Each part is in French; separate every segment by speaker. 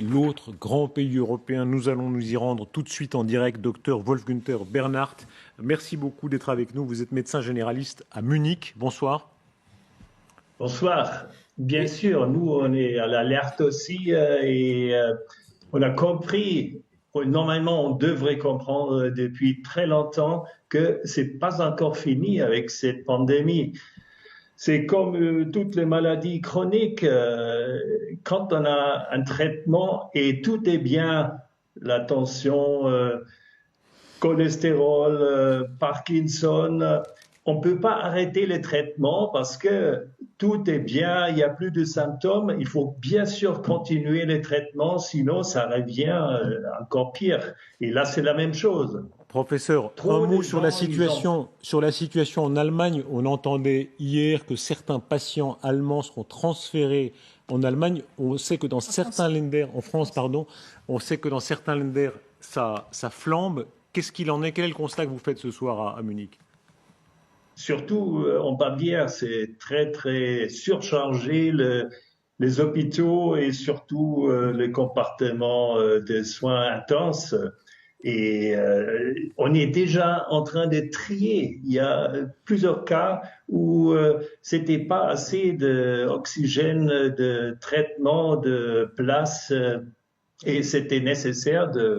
Speaker 1: l'autre grand pays européen. Nous allons nous y rendre tout de suite en direct. Docteur Wolf-Günther Bernhardt, merci beaucoup d'être avec nous. Vous êtes médecin généraliste à Munich. Bonsoir.
Speaker 2: Bonsoir. Bien
Speaker 1: Et
Speaker 2: sûr, nous, on est à l'alerte aussi et on a compris, normalement, on devrait comprendre depuis très longtemps que c'est pas encore fini avec cette pandémie. C'est comme toutes les maladies chroniques, quand on a un traitement et tout est bien, la tension, cholestérol, Parkinson. On ne peut pas arrêter les traitements parce que tout est bien, il n'y a plus de symptômes. Il faut bien sûr continuer les traitements, sinon ça revient encore pire. Et là, c'est la même chose.
Speaker 1: professeur, un
Speaker 2: Trop de
Speaker 1: mot
Speaker 2: gens, ils ont...
Speaker 1: sur la situation en Allemagne. On entendait hier que certains patients allemands seront transférés en Allemagne. On sait que dans certains Länder, en France, pardon, on sait que dans certains Länder, ça flambe. Qu'est-ce qu'il en est? Quel est le constat que vous faites ce soir à Munich?
Speaker 2: Surtout en Bavière, c'est très, très surchargé, les hôpitaux et surtout les compartiments de soins intenses. Et on est déjà en train de trier. Il y a plusieurs cas où c'était pas assez d'oxygène, de traitement, de place, et c'était nécessaire de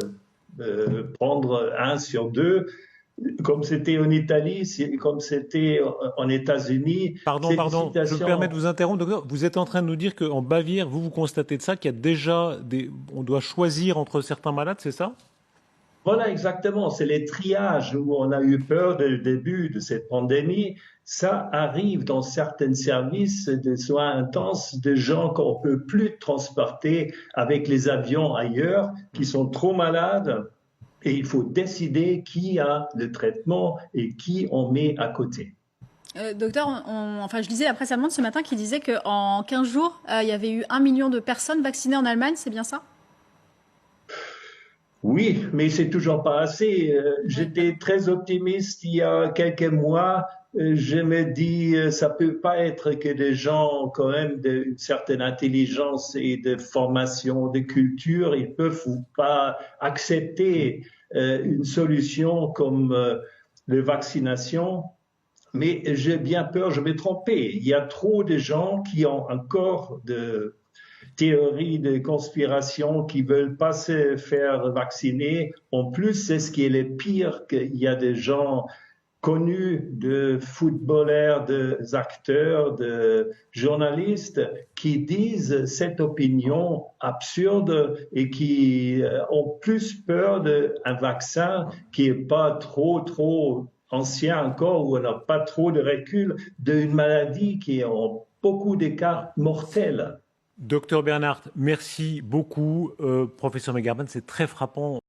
Speaker 2: prendre un sur deux. Comme c'était en Italie, comme c'était en États-Unis,
Speaker 1: Pardon,
Speaker 2: c'est une
Speaker 1: pardon, je me permets de
Speaker 2: situation.
Speaker 1: vous interrompre. Docteur. Vous êtes en train de nous dire qu'en Bavière, vous constatez de ça, qu'il y a déjà des... On doit choisir entre certains malades, c'est ça?
Speaker 2: Voilà, exactement. C'est les triages où on a eu peur dès le début de cette pandémie. Ça arrive dans certains services de soins intenses de gens qu'on peut plus transporter avec les avions ailleurs, qui sont trop malades. Et il faut décider qui a le traitement et qui on met à côté.
Speaker 3: Docteur, enfin, je lisais la presse allemande ce matin qui disait qu'en 15 jours, il y avait eu 1 million de personnes vaccinées en Allemagne, c'est bien ça?
Speaker 2: Oui, mais c'est toujours pas assez.
Speaker 3: Oui, d'accord.
Speaker 2: J'étais très optimiste il y a quelques mois. Je me dis, ça peut pas être que des gens, quand même, d'une certaine intelligence et de formation, de culture, ils peuvent pas accepter une solution comme la vaccination. Mais j'ai bien peur, je vais tromper. Il y a trop de gens qui ont encore de théories de conspiration qui veulent pas se faire vacciner. En plus, c'est ce qui est le pire, qu'il y a des gens connus de footballeurs, de acteurs, de journalistes qui disent cette opinion absurde et qui ont plus peur d'un vaccin qui est pas trop ancien encore, où on n'a pas trop de recul, d'une maladie qui est en beaucoup de cas mortelle.
Speaker 1: Docteur Bernhardt, merci beaucoup. Professeur Megarban, c'est très frappant.